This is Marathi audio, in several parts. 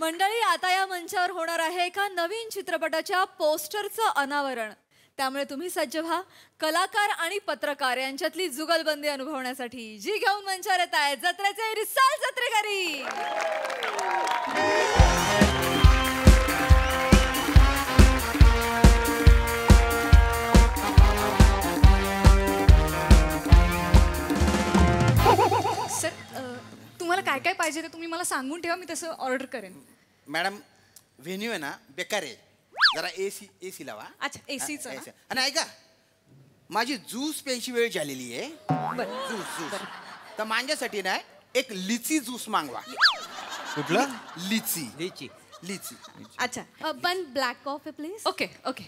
मंडळी, आता या मंचावर होणार आहे एका नवीन चित्रपटाच्या पोस्टरचं अनावरण. त्यामुळे तुम्ही सज्ज व्हा कलाकार आणि पत्रकार यांच्यातली जुगलबंदी अनुभवण्यासाठी. जी घेऊन मंचावर येत आहेत जत्रेचे रिसाल जत्रेकरी. सर, तुम्हाला काय काय पाहिजे ते तुम्ही मला सांगून ठेवा, मी तसं ऑर्डर करेन. मॅडम, व्हेन्यू आहे ना बेकार आहे, जरा एसी लावा. अच्छा, एसीचं ना? आणि ऐका, माझी ज्यूस प्यायची वेळ झालेली आहे. बरं, ज्यूस तर माझ्यासाठी ना एक लिची ज्यूस मागवा. कुठला? लिची लिची. लिची. अच्छा, पण black coffee please. Okay okay,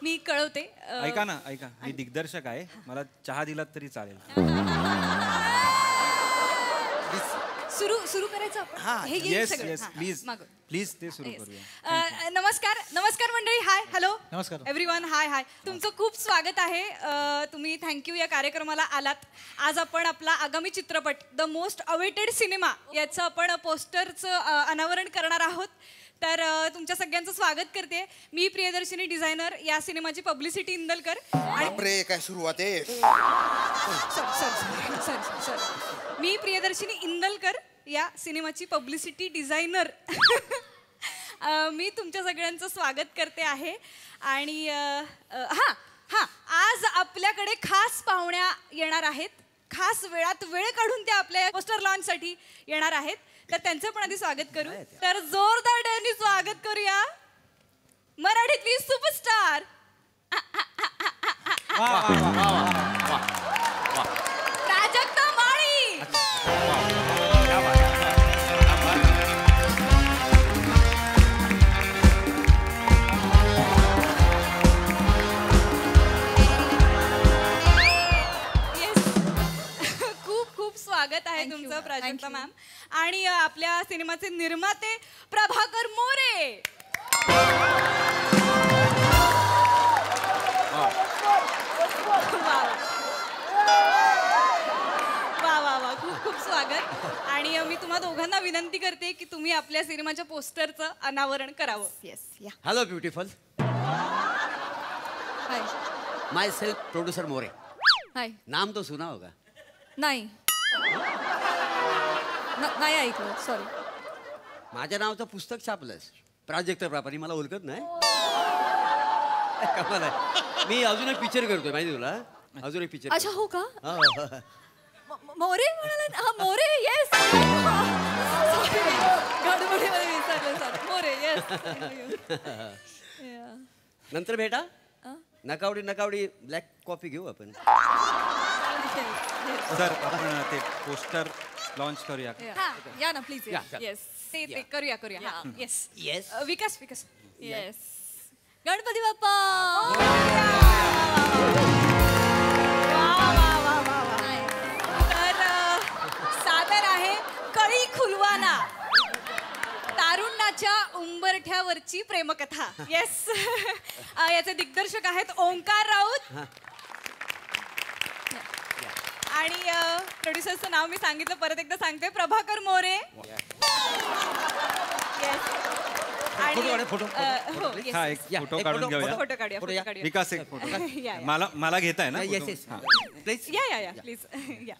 मी कळवते. ऐका ना, ऐका, मी दिग्दर्शक आहे, मला चहा दिलात तरी चालेल. सुरू करायचं आपण. हे घेईन येस सगळं. येस, हां, प्लीज मागव. प्लीज ते सुरू करूया. नमस्कार नमस्कार मंडळी. हाय, हॅलो, नमस्कार. एव्हरीवन. हाय हाय, तुमचं खूप स्वागत आहे. तुम्ही थँक्यू या कार्यक्रमाला आलात. आज आपण आपला आगामी चित्रपट द मोस्ट अवेटेड सिनेमा याचं आपण पोस्टरचं अनावरण करणार आहोत. तर तुमच्या सगळ्यांचं स्वागत करते. मी प्रियदर्शिनी डिझायनर, या सिनेमाची पब्लिसिटी इंदलकर. आणि बापरे, काय सुरुवात आहे. सर, मी प्रियदर्शिनी इंदलकर, या सिनेमाची पब्लिसिटी डिझायनर. मी तुमच्या सगळ्यांचं स्वागत करते आहे. आणि हां, आज आपल्याकडे खास पाहुण्या येणार आहेत. खास वेळात वेळ काढून त्या आपल्या पोस्टर लॉन्चसाठी येणार आहेत. तर त्यांचं पण आधी स्वागत करू. तर जोरदार टाळ्यांनी स्वागत करूया मराठीतली सुपरस्टार प्राजक्ता माळी. खूप खूप स्वागत आहे तुमचं प्राजक्ता मॅम. आणि आपल्या सिनेमाचे निर्माते प्रभाकर मोरे. वा, खूप खूप स्वागत. आणि मी तुम्हा दोघांना विनंती करते की तुम्ही आपल्या सिनेमाच्या पोस्टरचं अनावरण करावं. येस, या. हेलो ब्यूटीफुल, हाय. माय सेल्फ प्रोड्यूसर मोरे. हाय. नाम तो सुना होगा. नाही नाही ऐकलं, सॉरी. माझ्या नावाचं पुस्तक छापलंस, प्राजक्ता प्रापानी. मला ओळखत नाही. कमाल आहे. मी अजून एक पिक्चर करतोय, माहिती तुला. अजून एक पिक्चर. अच्छा, हो का? हा. मोरे म्हणाला. हा, मोरे. येस. गडबडीमध्ये विसरले सर. मोरे. येस. नंतर भेटा. नकावडी ब्लॅक कॉफी घेऊ आपण. सर, आपण ते पोस्टर लॉन्च करूया. या ना प्लीज. येस, ते करूया. Yes yes. Vikas. Yes. Ganpati Bappa. तर सादर आहे कळी खुलवाना, तारुण्याच्या उंबरठ्यावरची प्रेमकथा. येस. याचे दिग्दर्शक आहेत ओंकार राऊत. आणि प्रोड्युसरचं नाव मी सांगितलं, परत एकदा सांगते, प्रभाकर मोरे. फोटो. हा, एक फोटो काढून घेऊया. फोटो काढूया. विकास, एक फोटो. या. मला घेताय ना? Yes yes, please. या प्लीज. या.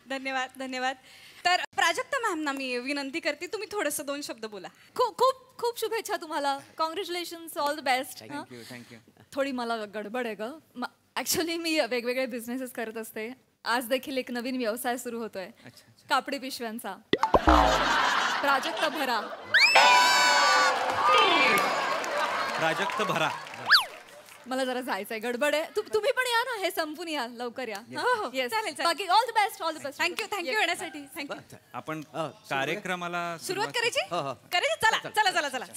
धन्यवाद. तर प्राजक्ता मॅमना मी विनंती करते, तुम्ही थोडंसं 2 शब्द बोला. खूप खूप खूप शुभेच्छा तुम्हाला. Congratulations, all the best. Thank you. थोडी मला गडबड आहे ग. ॲक्च्युली मी वेगवेगळे बिझनेसेस करत असते. आज देखील एक नवीन व्यवसाय सुरू होतोय, कापडी पिशव्यांचा. प्राजक्ता भरा. प्राजक्त भरा. मला जरा जायचंय, गडबड आहे. तुम्ही पण या ना, हे संपून या, लवकर या. हो, येस, चालेल. बाकी ऑल द बेस्ट. थँक्यू येण्यासाठी. थँक्यू. आपण कार्यक्रमाला सुरुवात करायची.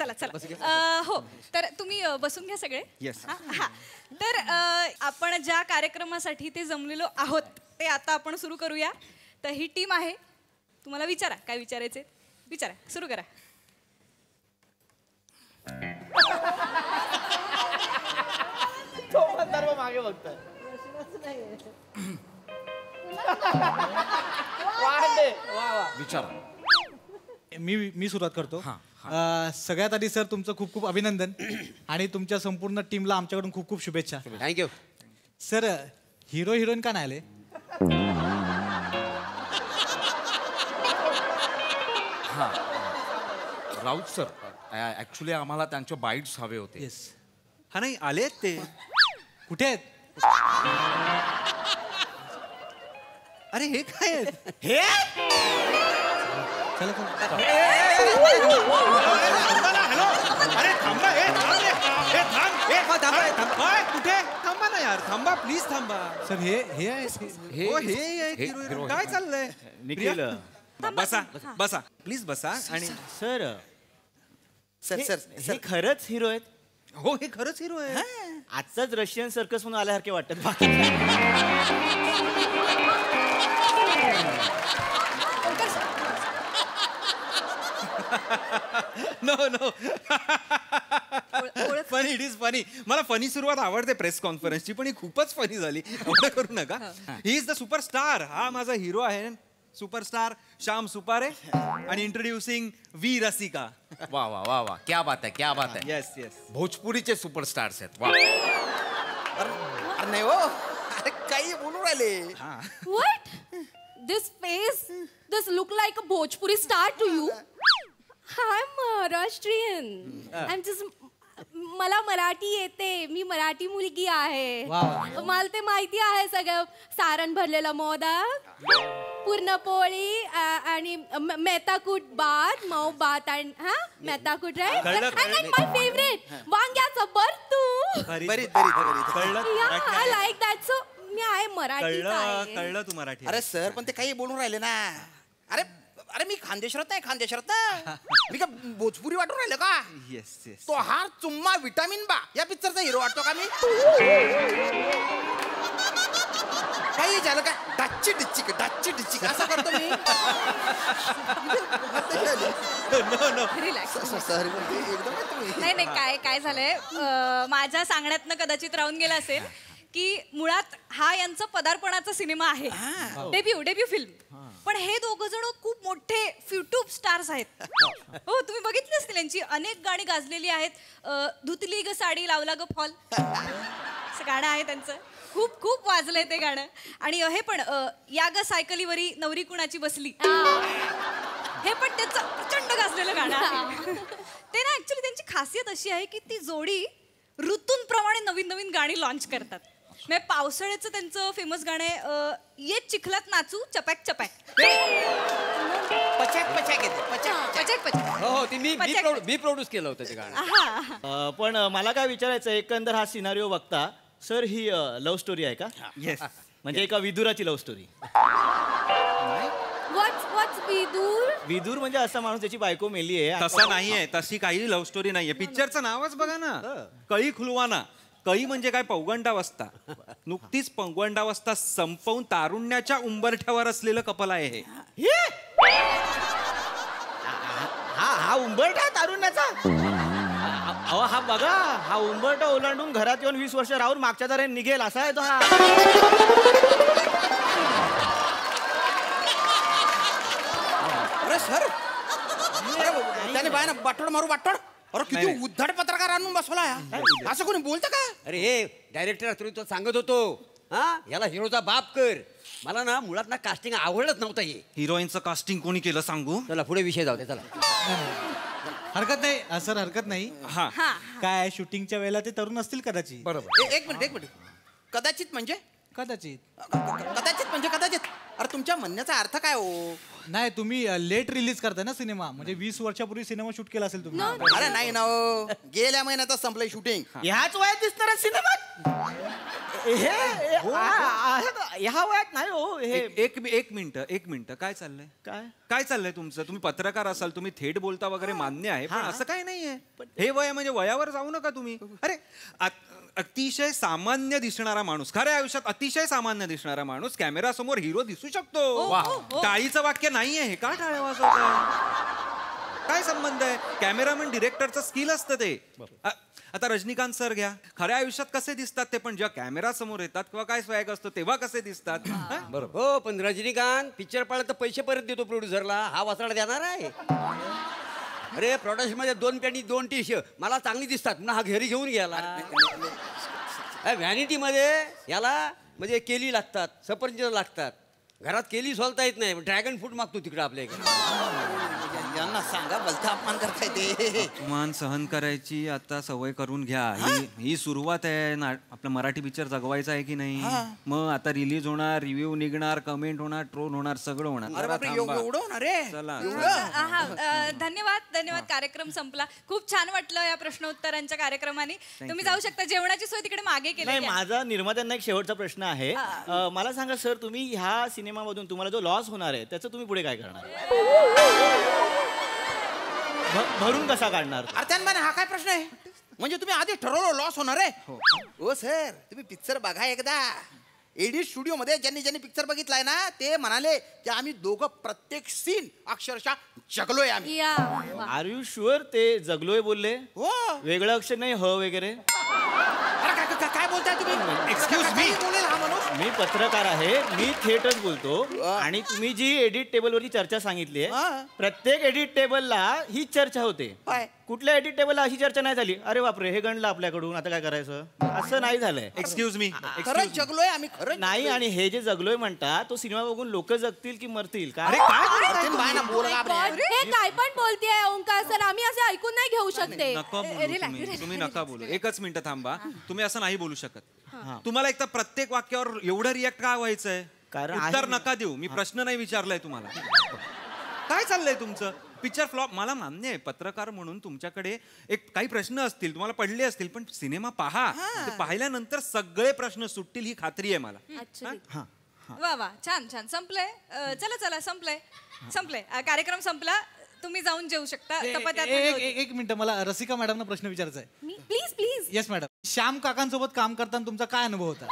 चला. हो, तर तुम्ही बसून घ्या सगळे. येस. हा. तर आपण ज्या कार्यक्रमासाठी ते जमलेलो आहोत ते आता आपण सुरू करूया. तर ही टीम आहे. तुम्हाला विचारा, काय विचारायचे विचारा. सुरू करा. मागे बघतोय. विचारा. मी सुरुवात करतो. सगळ्यात आधी सर तुमचं खूप खूप अभिनंदन आणि तुमच्या संपूर्ण टीमला आमच्याकडून खूप खूप शुभेच्छा. थँक्यू. सर हिरो हिरोईन का नाही आले? राऊत सर ऍक्च्युली आम्हाला त्यांचे बाईट्स हवे होते. येस. हा नाही आलेत ते. कुठे आहेत? अरे हे काय आहेत? हे चला चला. अरे थांबा कुठे थांबा ना यार, थांबा प्लीज थांबा. सर हे आहेत. हो हे आहेत hero heroine. काय चाललंय निखिल बसा बसा प्लीज बसा. आणि सर सर सर हे सर खरंच हिरो आहेत. हो हे खरंच हिरो आहे. आजचाच रशियन सर्कस म्हणून आल्यासारखे वाटतात. बाकी no no funny it is funny. मला फनी सुरुवात आवडते प्रेस कॉन्फरन्सची, पण ही खूपच फनी झाली. एवढं करू नका. He is the superstar. हा माझा हिरो आहे सुपरस्टार श्याम सुपारे. आणि इंट्रोड्युसिंग वी रसिका. वा वा वा वा क्या बात आहे क्या बात आहे. Yes yes. भोजपुरीचे सुपरस्टार्स आहेत. वा अरे नाही हो, अरे काही बोलून राहिले. What? This face, this look like a Bhojpuri star to you? I'm Maharashtrian. I'm just मला मराठी येते, मी मराठी मुलगी आहे. मला ते माहिती आहे सगळं. सारण भरलेला मोदक, पुरणपोळी आणि मेथाकूट भात, मऊ भात आणि मेथाकूट राईट. आणि माय फेवरेट वांग्याचं भरतू. बरीच कळलं आय लाईक दॅट. सो मी आहे मराठी. कळलं तू मराठी. अरे सर पण ते काही बोलून राहिले ना. अरे अरे मी खानदेशरात नाही, खानदेशरात मी का भोजपुरी वाटून राहिलं का? Yes yes. तो हार चुम्मा विटामिन बा या पिक्चरचा हिरो वाटतो का मी? काही झालं काय? डाच्ची डिच्ची असं करतो मी. सॉरी एकदम तुम्ही. नाही काय झालंय, माझ्या सांगण्यातनं कदाचित राहून गेलं असेल की मुळात हा यांचा पदार्पणाचा सिनेमा आहे. Debut film. पण हे दोघं जण खूप मोठे युट्यूब स्टार्स आहेत. हो तुम्ही बघितली असतील यांची अनेक गाणी गाजलेली आहेत. धुतली ग साडी लावला ग फॉल असं गाणं आहे त्यांचं. खूप खूप वाजलंय ते गाणं. आणि हे पण या ग सायकलीवरी नवरी कुणाची बसली, हे पण त्यांचं प्रचंड गाजलेलं गाणं आहे. ते ना ऍक्च्युली त्यांची खासियत अशी आहे की ती जोडी ऋतूंप्रमाणे नवीन नवीन गाणी लॉन्च करतात. म्हणजे पावसाळ्याचं त्यांचं फेमस गाणं आहे ये चिखलात नाचू चपॅक चपॅक. पचाक येते पचाक. हो ती मी प्रोड्यूस केलं होतं ते गाणं. पण मला काय विचारायचं, एकंदर हा सिनारिओ बघता सर ही लव्ह स्टोरी आहे का? येस. म्हणजे एका विदुराची love story. What's Vidur? Vidur म्हणजे असा माणूस त्याची बायको मेली आहे. तसं नाहीये, तशी काही लव्ह स्टोरी नाहीये. पिक्चरचं नावच बघा ना, कळी खुलवाना. कळी म्हणजे काय? पौगंडावस्था. नुकतीच पौगंडावस्था संपवून तारुण्याच्या उंबरठ्यावर असलेलं कपल आहे हे. हा उंबरठा तारुण्याचा. अहो हा बघा, हा उंबरठा ओलांडून घरात येऊन 20 वर्ष राहून मागच्या दाराने निघेल असा आहे तो हा. अरे सर त्याने बाय ना बाटोड मारू बाटोड. अरे किती उद्धट पत्रकार आणून बसवला. असं कोणी बोलतं का? अरे हे डायरेक्टर तो सांगत होतो हा याला हिरोचा बाप कर. मला ना मुळात ना कास्टिंग आवडत नव्हतं. हे हिरोईनचं कास्टिंग कोणी केलं सांगू? चला पुढे विषय जाऊ दे. चला हरकत नाही सर, हरकत नाही. हा काय शूटिंगच्या वेळेला ते तरुण असतील कदाचित. बरोबर. एक मिनिट कदाचित म्हणजे कदाचित कदाचित. अरे तुमच्या म्हणण्याचा अर्थ काय हो? नाही, तुम्ही लेट रिलीज करताय ना सिनेमा. म्हणजे 20 वर्षापूर्वी सिनेमा शूट केला असेल तुम्ही. अरे नाही ना हो, गेल्या महिन्यातच संपलंय शूटिंग. ह्याच वयात दिसणार सिनेमात. ह्या वयात नाही हो. हे एक मिनिट काय चाललंय? काय चाललंय तुमचं? तुम्ही पत्रकार असाल, तुम्ही थेट बोलता वगैरे मान्य आहे, पण असं काय नाहीये. हे वय म्हणजे वयावर जाऊ नका तुम्ही. अरे अतिशय सामान्य दिसणारा माणूस, खऱ्या आयुष्यात अतिशय सामान्य दिसणारा माणूस कॅमेरा समोर हिरो दिसू शकतो. टाळीचं वाक्य नाहीये हे. का टाळ्या वाजवताय? काय संबंध आहे? कॅमेरामन डिरेक्टरचं स्किल असतं ते. आता रजनीकांत सर घ्या, खऱ्या आयुष्यात कसे दिसतात ते, पण जेव्हा कॅमेरा समोर येतात किंवा काय स्वॅग असतो तेव्हा कसे दिसतात. हा? बरोबर हो, पण रजनीकांत पिक्चर पाहिलं तर पैसे परत देतो प्रोड्युसरला, हा वाचडा देणार आहे. अरे प्रोडक्शन मध्ये 2 पॅन्टी 2 टी शर्ट मला चांगली दिसतात ना, हा घरी घेऊन गेला. व्हॅनिटी मध्ये याला म्हणजे केली लागतात, सफरचंद लागतात. घरात केली सोलता येत नाही, ड्रॅगन फ्रूट मागतो तिकडे आपल्या इकडे. यांना सांगा भलता अपमान करताय ते. अपमान सहन करायची आता सवय करून घ्या. ही सुरुवात आहे ना. आपला मराठी पिक्चर जगवायचा आहे की नाही. मग आता रिलीज होणार, रिव्ह्यू निघणार, कमेंट होणार, ट्रोल होणार, सगळं होणार. अरे बापरे, एवढं होणार रे. चला धन्यवाद. कार्यक्रम संपला. खूप छान वाटलं या प्रश्नोत्तरांच्या कार्यक्रमाने. तुम्ही जाऊ शकता. जेवणाची सोय तिकडे मागे केली नाही, आहे. माझा निर्मात्यांना एक शेवटचा प्रश्न आहे. मला सांगा सर, तुम्ही ह्या सिनेमामधून तुम्हाला जो लॉस होणार आहे त्याचं तुम्ही पुढे काय करणार? भरून कसा काढणार? अर्थान हा काय प्रश्न आहे? म्हणजे तुम्ही आधी ठरवलं लॉस होणार आहे? हो सर, तुम्ही पिक्चर बघा एकदा. एडिट स्टुडिओ मध्ये ज्यांनी पिक्चर बघितलाय ना, ते म्हणाले की आम्ही दोघं प्रत्येक सीन अक्षरशः जगलोय आम्ही. आर यू शुअर ते जगलोय बोलले? हो. वेगळं अक्षर नाही ह वगैरे? अरे काय बोलताय तुम्ही? Excuse me. बोलेल हा माणूस. मी पत्रकार आहे, मी थिएटरच बोलतो. आणि तुम्ही जी एडिट टेबलवरची चर्चा सांगितली आहे, प्रत्येक एडिट टेबलला ही चर्चा होते. कुठल्या एडिट टेबलला अशी चर्चा नाही झाली? अरे बापरे, हे गणलं आपल्याकडून, आता काय करायचं? असं नाही झालंय. Excuse me. खरंच जगलोय आम्ही, खरंच नाही. आणि हे जे जगलोय म्हणता, तो सिनेमा बघून लोक जगतील की मरतील का? अरे काय हे काय पण बोलतेय ओंकार सर, आम्ही असे ऐकून नाही घेऊ शकते. नका बोलू तुम्ही नका बोलू. एकच मिनिट थांबा. तुम्ही असं नाही बोलू शकत. तुम्हाला एक तर प्रत्येक वाक्यावर एवढं रिॲक्ट काय व्हायचंय? कारण उत्तर नका देऊ. मी प्रश्न नाही विचारलाय तुम्हाला. काय चाललंय तुमचं? Picture flop. मला मान्य आहे, पत्रकार म्हणून तुमच्याकडे एक काही प्रश्न असतील, तुम्हाला पडले असतील, पण सिनेमा पहा. ते पाहिल्यानंतर सगळे प्रश्न सुटतील ही खात्री आहे मला. वा छान. संपलंय. चला संपलंय. कार्यक्रम संपला. तुम्ही जाऊन जेवू शकता. एक मिनिट, मला रसिका मॅडमना प्रश्न विचारायचा आहे. प्लीज. Yes madam. श्याम काकांसोबत काम करताना तुमचा काय अनुभव होता?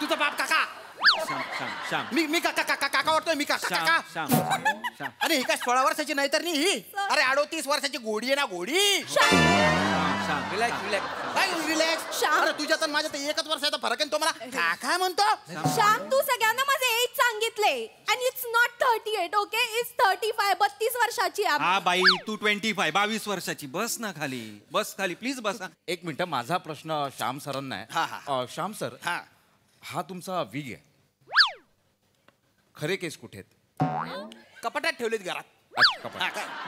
तुझा बाप काका. श्याम. मी काका वाटतोय. मी काका. श्याम. अरे ही काय 16 वर्षाची नाही तर ही. अरे 38 वर्षाची घोडी आहे ना, घोडी. रिलॅक्स. अरे तुझ्यात आणि माझ्यात 1 वर्षाचा फरक आहे. तो मला काका म्हणतो. श्याम, तू सगळ्यांना माझे एज सांगितले. आणि इट्स नॉट 38, ओके? इट्स 35. 32 वर्षाची आहे. हा बाई, तू 25, 22 वर्षाची. बस ना खाली. प्लीज बसा. एक मिनिट, माझा प्रश्न श्याम सरांना आहे. श्याम सर, हा तुमचा विग आहे. खरे केस कुठे आहेत? कपाटात ठेवलेत घरात.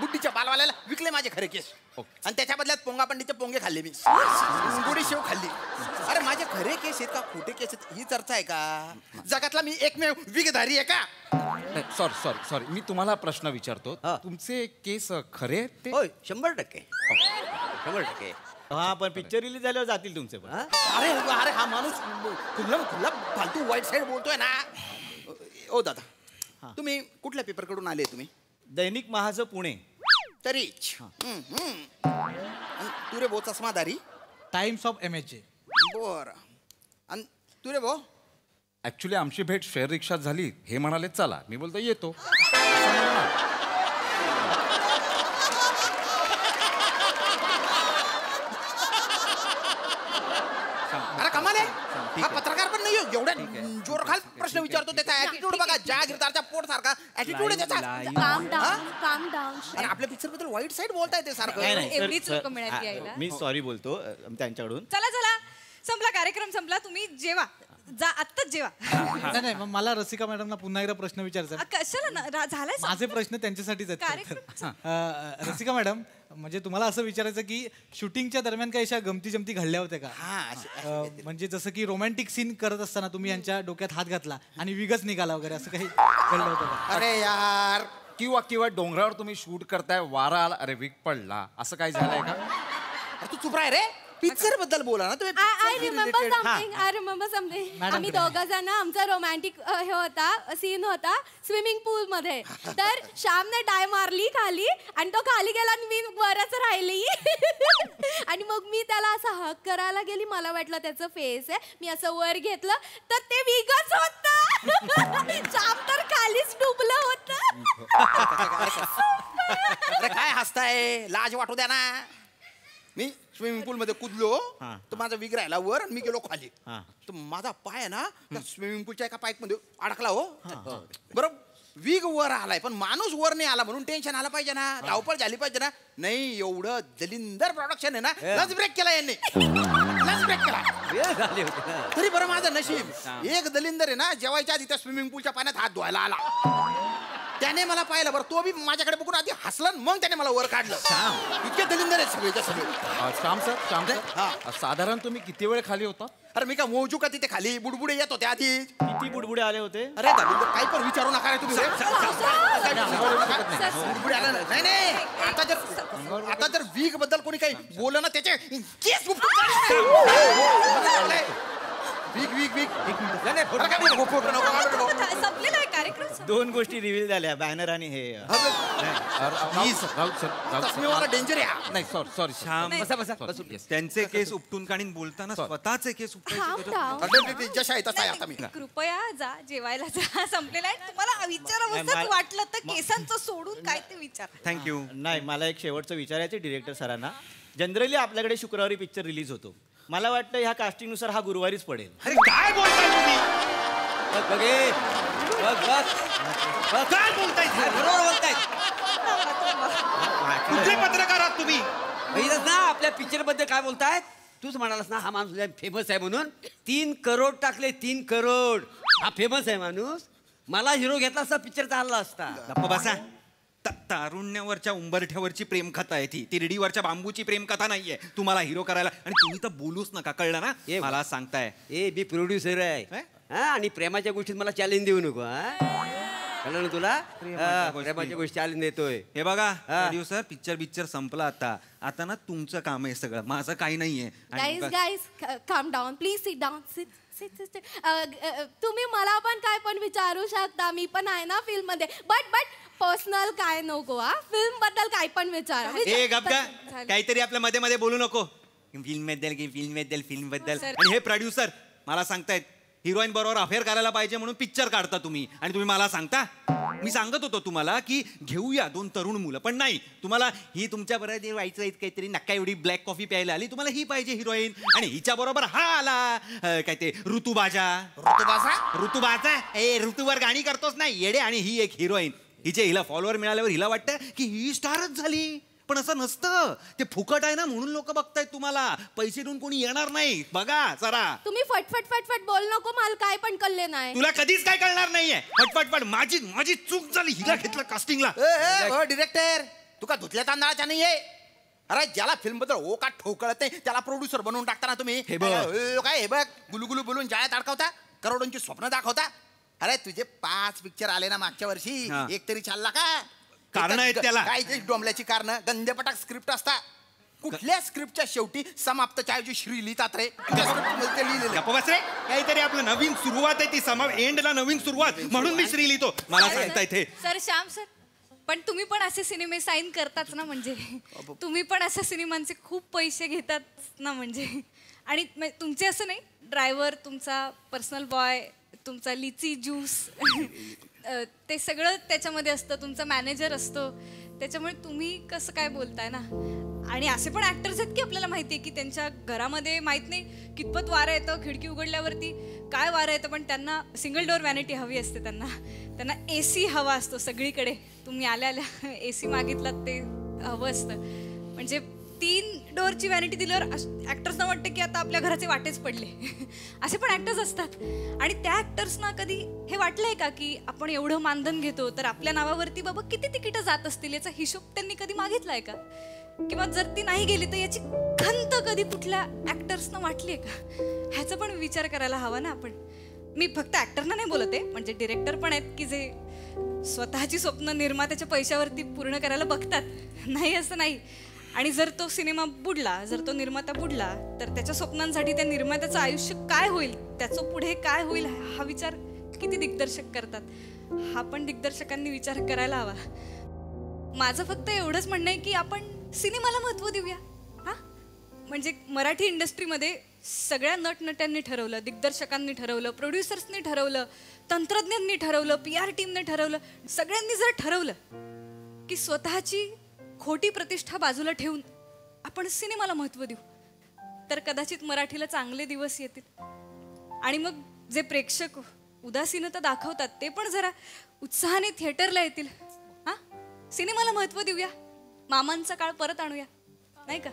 बुड्डीच्या बालवाल्याला विकले माझे खरे केस. आणि त्याच्या बदल्यात पोंगा पंडीचे पोंगे खाल्ले मी. गुडी शेव खाल्ली. अरे माझे खरे केस आहेत का खोटे केस आहेत ही चर्चा आहे का? जगातला मी एकमेव विगधारी आहे का? सॉरी. मी तुम्हाला प्रश्न विचारतो. तुमचे केस खरे आहेत ते? होय, 100%. हा, पण पिक्चर रिलीज झाल्यावर जातील तुमचे पण. अरे हा माणूस खुल्ला फालतू वाईट साईड बोलतोय ना. ओ दादा, तुम्ही कुठल्या पेपर कडून आले? तुम्ही दैनिक महाज पुणे. तरीच. तू रे भाऊ चष्मादारी. Times of MHJ. बर. आणि तू रे भाऊ? ऍक्च्युली आमची भेट शेअर रिक्षात झाली. हे म्हणाले चला. मी बोलतो येतो. अरे कमाल आहे. हा पत्रकार पण नाही एवढ्या जोरखाल प्रश्न विचारतो. त्याचा ऍटिट्यूड बघा, जागीरदारच्या पोट सारखा ऍटिट्यूड आहे त्याचा. काम डाऊन. आणि आपल्या पिक्चर बद्दल वाईट साईड बोलताय ते सारखं. एवढीच लोकं मिळाली यायला. मी सॉरी बोलतो त्यांच्याकडून. चला संपला. कार्यक्रम संपला. तुम्ही जेवा. आत्ताच जेवा. नाही, मग मला रसिका मॅडमना पुन्हा एकदा प्रश्न विचारायचा आहे. कशाला झालाय? माझे प्रश्न त्यांच्यासाठीच आहेत. रसिका मॅडम, म्हणजे तुम्हाला असं विचारायचं की शूटिंगच्या दरम्यान काही अशा गमती घडल्या होत्या का? म्हणजे जसं की रोमॅन्टिक सीन करत असताना तुम्ही यांच्या डोक्यात हात घातला आणि विगच निघाला वगैरे, असं काही घडलं होतं का? अरे यार. किंवा डोंगरावर तुम्ही शूट करताय, वारा आला, अरे विग पडला, असं काही झालंय का? अरे तू चुप राह रे. पिक्चर बद्दल बोला ना तुम्ही. I remember something. आम्ही दोघं जण, आमचा रोमॅन्टिक हे होता, सीन होता स्विमिंग पूल मध्ये. तर श्यामने डाय मारली खाली आणि तो खाली गेला आणि मी वरच राहिली. आणि मग मी त्याला असं हक करायला गेली. मला वाटलं त्याचं फेस आहे. मी असं वर घेतलं तर ते विगच होतं. श्याम तर खालीच डुबलं होतं. अरे काय हसताय? लाज वाटू द्या ना. मी स्विमिंग पूल मध्ये कुदलो तर माझा विग राहिला वर आणि मी गेलो खाली तर माझा पाय आहे ना त्या स्विमिंग पूलच्या एका पाईप मध्ये अडकला हो बरोबर विग वर आलाय पण माणूस वर नाही आला म्हणून टेन्शन आला पाहिजे ना धावपळ झाली पाहिजे ना नाही एवढं दलिंदर प्रोडक्शन आहे ना लंच ब्रेक केला यांनी लंच ब्रेक केला तरी बरं माझं नशीब एक दलिंदर आहे ना जेवायच्या आधी त्या स्विमिंग पूलच्या पाण्यात हात धुवायला आला त्याने मला पाहिलं बरं तो बी माझ्याकडे बघून आधी हसला मग त्याने मला वर काढलं इतके दलिंदर आहेत सगळे श्याम सर साधारण तुम्ही किती वेळ खाली होता अरे मी का मोजू का तिथे खाली बुडबुडे येत होते आधी किती बुडबुडे आले होते अरे दलिंदर काही पण विचारू नका रे तुम्ही बुडबुडे आला नाही नाही आता जर वीक बद्दल कोणी काही बोललं ना त्याचे केस संपलेला आहे कार्यक्रम 2 गोष्टी रिव्हील झाल्या बॅनर आणि हे डेंजर आहे नाही सॉरी श्याम बसा बसा बसू त्यांचे केस उपटून काढीन बोलताना स्वतःचे केस Calm जशा आहे तसा आहे आता मी कृपया जा जेवायला जा संपलेला आहे तुम्हाला विचारावंसंच वाटलं तर केसांचं सोडून काय ते विचार थँक्यू नाही मला एक शेवटचं विचारायचं डिरेक्टर सरांना जनरली आपल्याकडे शुक्रवारी पिक्चर रिलीज होतो मला वाटतं ह्या कास्टिंगनुसार हा गुरुवारीच पडेल अरे काय बोलताय तुम्ही काय बोलताय बरोबर बोलताय कुठले पत्रकार आहात तुम्ही बघितलंस ना आपल्या पिक्चर बद्दल काय बोलतायत तूच म्हणालास ना हा माणूस फेमस आहे म्हणून 3 करोड टाकले 3 करोड हा फेमस आहे माणूस मला हिरो घेतला असता पिक्चर चालला असता गप्प बसा तारुण्यावरच्या उंबरठ्यावरची प्रेमकथा आहे ती तिरडीवरच्या बांबूची प्रेमकथा नाहीये तुम्हाला हिरो करायला आणि तुम्ही तर बोलूच नका कळलं ना मला सांगताय मी प्रोड्युसर आहे हा आणि प्रेमाच्या गोष्टीत मला चॅलेंज देऊ नको हा कळलं ना तुला प्रेमाच्या गोष्टी चॅलेंज देतोय हे बघा प्रोड्युसर पिक्चर संपला आता ना तुमचं काम आहे सगळं माझं काही नाहीये guys, calm down. Please sit down. Sit. तुम्ही मला पण काय पण विचारू शकता मी पण आहे ना फिल्म मध्ये बट पर्सनल काय नको हा फिल्म बद्दल काय पण विचारा ए गप्पा काहीतरी आपल्या मध्ये मध्ये बोलू नको फिल्म बद्दल आणि हे प्रोड्युसर मला सांगतायत हिरोईन बरोबर अफेअर करायला पाहिजे म्हणून पिक्चर काढता तुम्ही आणि तुम्ही मला सांगता मी सांगत होतो तुम्हाला की घेऊया 2 तरुण मुलं पण नाही तुम्हाला ही तुमच्या बरोबर व्हायचं काहीतरी नक्का एवढी ब्लॅक कॉफी प्यायला आली तुम्हाला ही पाहिजे हिरोईन आणि हिच्या बरोबर हा आला काय ते ऋतुबाजा ऋतूवर गाणी करतोच नाही येडे आणि ही एक हिरोईन हिला फॉलोअर मिळाल्यावर हिला वाटतं की ही स्टारच झाली पण असं नसतं ते फुकट आहे ना म्हणून लोक बघतायत तुम्हाला पैसे देऊन कोणी येणार नाही बघा जरा तुम्ही फटफट बोल नको मला काय पण कळले नाही तुला कधीच काय कळणार नाहीये फटफट माझी चूक झाली हिला घेतलं कास्टिंगला डिरेक्टर तुका धुतल्या तांदळाच्या नाहीये अरे ज्याला फिल्म बद्दल ओ का ठोकळत नाही त्याला प्रोड्युसर बनवून टाकता तुम्ही काय हे बघ गुलुगुलू बोलून जाळ्यात अडकवता करोडोंची स्वप्न दाखवता अरे तुझे 5 पिक्चर आले ना मागच्या वर्षी एक तरी चालला का कारण आहेत त्याला काय डोंबल्याची कारण गंधेपटाक स्क्रिप्ट असता कुठल्या स्क्रिप्टच्या शेवटी समाप्त ऐवजी श्री लिहितात रे काहीतरी आपलं नवीन सुरुवात आहे ती एंडला नवीन सुरुवात म्हणून मी श्री लिहितो मला सांगता इथे सर श्याम सर पण तुम्ही पण असे सिनेमे साईन करताच ना म्हणजे तुम्ही पण अशा सिनेमांचे खूप पैसे घेतात ना म्हणजे आणि तुमचे असं नाही ड्रायव्हर तुमचा पर्सनल बॉय तुमचा लिची ज्यूस ते सगळं त्याच्यामध्ये असतं तुमचा मॅनेजर असतो त्याच्यामुळे तुम्ही कसं काय बोलताय ना आणि असे पण ऍक्टर्स आहेत की आपल्याला माहिती आहे की त्यांच्या घरामध्ये माहित नाही कितपत वारं येतं खिडकी उघडल्यावरती काय वारं येतं पण त्यांना सिंगल डोअर व्हॅनिटी हवी असते त्यांना AC हवा असतो सगळीकडे तुम्ही आल्या AC मागितलात ते हवं असतं म्हणजे 3 डोअरची व्हॅनिटी दिल्यावर ऍक्टर्सना वाटतं की आता आपल्या घराचे वाटेच पडले असे पण ऍक्टर्स असतात आणि त्या ऍक्टर्सना कधी हे वाटलंय का की आपण एवढं मानधन घेतो तर आपल्या नावावरती बाबा किती तिकीटं जात असतील याचा हिशोब त्यांनी कधी मागितलाय का किंवा जर ती नाही गेली तर याची खंत कधी कुठल्या ऍक्टर्सना वाटलीये का ह्याचा पण विचार करायला हवा ना आपण मी फक्त ऍक्टरना नाही बोलते म्हणजे डिरेक्टर पण आहेत की जे स्वतःची स्वप्न निर्मात्याच्या पैशावरती पूर्ण करायला बघतात नाही असं नाही आणि जर तो सिनेमा बुडला जर तो निर्माता बुडला तर त्याच्या स्वप्नांसाठी त्या निर्मात्याचं आयुष्य काय होईल त्याचं पुढे काय होईल हा विचार किती दिग्दर्शक करतात हा पण दिग्दर्शकांनी विचार करायला हवा माझं फक्त एवढंच म्हणणं आहे की आपण सिनेमाला महत्त्व देऊया हा म्हणजे मराठी इंडस्ट्रीमध्ये सगळ्या नटनट्यांनी ठरवलं दिग्दर्शकांनी ठरवलं प्रोड्युसर्सनी ठरवलं तंत्रज्ञांनी ठरवलं PR टीमने ठरवलं सगळ्यांनी जर ठरवलं की स्वतःची खोटी प्रतिष्ठा बाजूला ठेवून आपण सिनेमाला महत्त्व देऊ तर कदाचित मराठीला चांगले दिवस येतील. आणि मग जे प्रेक्षक उदासीनता दाखवतात ते पण जरा उत्साहाने थिएटरला येतील. हा, सिनेमाला महत्त्व देऊया, मामांचा काळ परत आणूया, नाही का?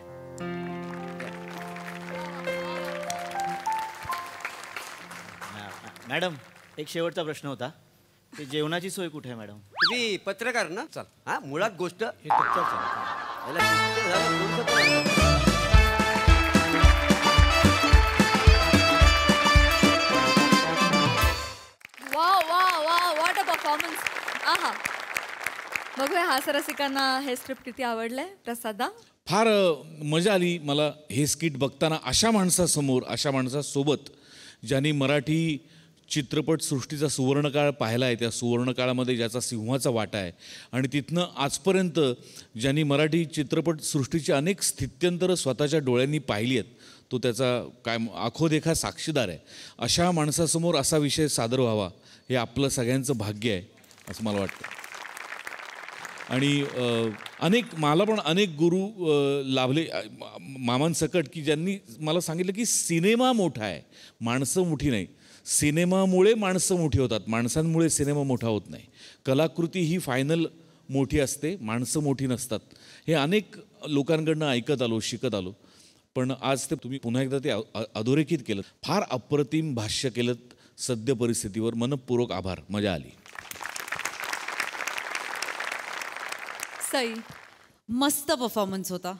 मॅडम, एक शेवटचा प्रश्न होता. ते जेवणाची सोय कुठे आहे मॅडम? तुम्ही पत्रकार ना? चल. हा, मुळात गोष्ट हे तुमच्याच आहे. याला किती झालं, कोणतं पण? वा वा वा व्हॉट अ परफॉर्मन्स. आहा, बघूया हास्यरसिकांना हे स्क्रिप्ट किती आवडलंय. प्रसादा, फार मजा आली मला हे स्किट बघताना. अशा माणसासमोर, अशा माणसासोबत ज्यांनी मराठी चित्रपटसृष्टीचा सुवर्णकाळ पाहिला आहे, त्या सुवर्णकाळामध्ये ज्याचा सिंहाचा वाटा आहे आणि तिथनं आजपर्यंत ज्यांनी मराठी चित्रपटसृष्टीची अनेक स्थित्यंतरं स्वतःच्या डोळ्यांनी पाहिली आहेत, तो त्याचा काय आखोदेखा साक्षीदार आहे. अशा माणसासमोर असा विषय सादर व्हावा हे आपलं सगळ्यांचं भाग्य आहे असं मला वाटतं. आणि मला पण अनेक गुरु लाभले मामांसकट, की ज्यांनी मला सांगितलं की सिनेमा मोठा आहे, माणसं मोठी नाही. सिनेमामुळे माणसं मोठी होतात, माणसांमुळे सिनेमा मोठा होत नाही. कलाकृती ही फायनल मोठी असते, माणसं मोठी नसतात. हे अनेक लोकांकडनं ऐकत आलो, शिकत आलो. पण आज ते तुम्ही पुन्हा एकदा ते अधोरेखित केलं. फार अप्रतिम भाष्य केलं सद्य परिस्थितीवर. मनपूर्वक आभार, मजा आली. सई, मस्त परफॉर्मन्स होता.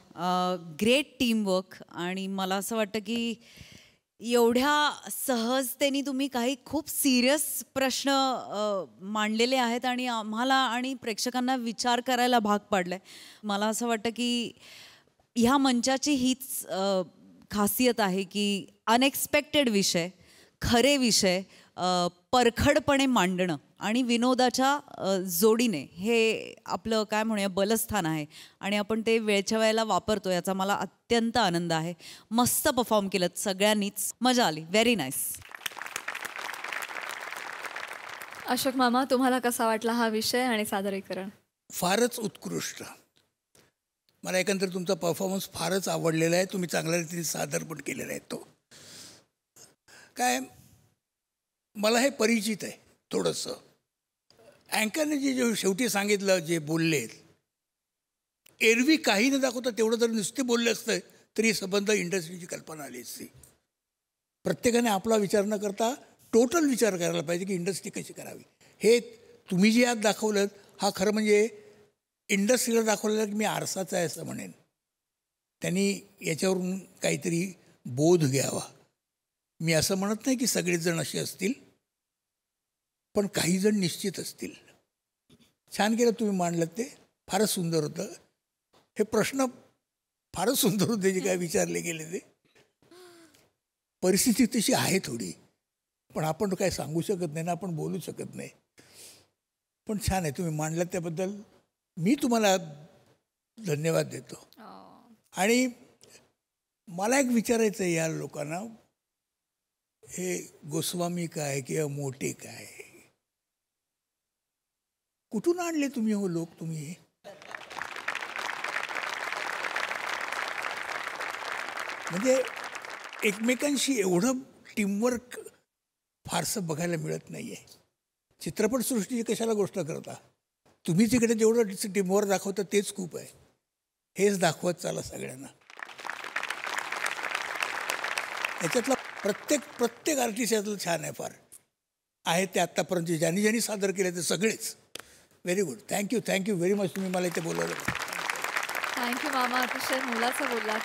Great teamwork. आणि मला असं वाटतं की एवढ्या सहजतेने तुम्ही काही खूप सिरियस प्रश्न मांडलेले आहेत आणि आम्हाला आणि प्रेक्षकांना विचार करायला भाग पाडलाय. मला असं वाटतं की ह्या मंचाची हीच खासियत आहे की अनएक्सपेक्टेड विषय, खरे विषय परखडपणे मांडणं आणि विनोदाच्या जोडीने हे आपलं काय म्हणूया बलस्थान आहे आणि आपण ते वेळच्या वेळेला वापरतो, याचा मला अत्यंत आनंद आहे. मस्त परफॉर्म केलं सगळ्यांनीच, मजा आली. Very nice. अशोक मामा, तुम्हाला कसा वाटला हा विषय आणि सादरीकरण? फारच उत्कृष्ट. मला एकंदर तुमचा परफॉर्मन्स फारच आवडलेला आहे. तुम्ही चांगल्या रीतीने सादर पण केलेला आहे. तो काय मला हे परिचित आहे थोडंसं. अँकरने जे शेवटी सांगितलं, जे बोलले, एरवी काही न दाखवता तेवढं जर नुसते बोलले असतं तरी संबंध इंडस्ट्रीची कल्पना आली असती. प्रत्येकाने आपला विचार न करता टोटल विचार करायला पाहिजे की इंडस्ट्री कशी करावी. हे तुम्ही जे आज दाखवलं हा खरं म्हणजे इंडस्ट्रीला दाखवलेलं की मी आरसाच आहे असं म्हणेन. त्यांनी याच्यावरून काहीतरी बोध घ्यावा. मी असं म्हणत नाही की सगळेच जण असे असतील, पण काही जण निश्चित असतील. छान केलं तुम्ही मांडलं, ते फारच सुंदर होतं. हे प्रश्न फारच सुंदर होते जे काय विचारले गेले ते. परिस्थिती तशी आहे थोडी, पण आपण काय सांगू शकत नाही ना, आपण बोलू शकत नाही. पण छान आहे तुम्ही मांडलं, त्याबद्दल मी तुम्हाला धन्यवाद देतो. आणि मला एक विचारायचं आहे या लोकांना, हे गोस्वामी काय किंवा मोठे काय, कुठून आणले तुम्ही हो लोक? तुम्ही म्हणजे एकमेकांशी एवढं टीमवर्क फारसं बघायला मिळत नाही आहे. चित्रपटसृष्टीची कशाला गोष्ट करता तुम्ही, तिकडे जेवढं टीमवर्क दाखवता तेच खूप आहे. हेच दाखवत चाला सगळ्यांना. याच्यातला प्रत्येक आर्टिस्ट यातलं छान आहे, फार आहे ते आत्तापर्यंत ज्यांनी सादर केले ते सगळेच. Very good. Thank you very much. तुम्ही मला इथे बोलवलं. थँक्यू मामा, अतिशय मोलाचं बोललात.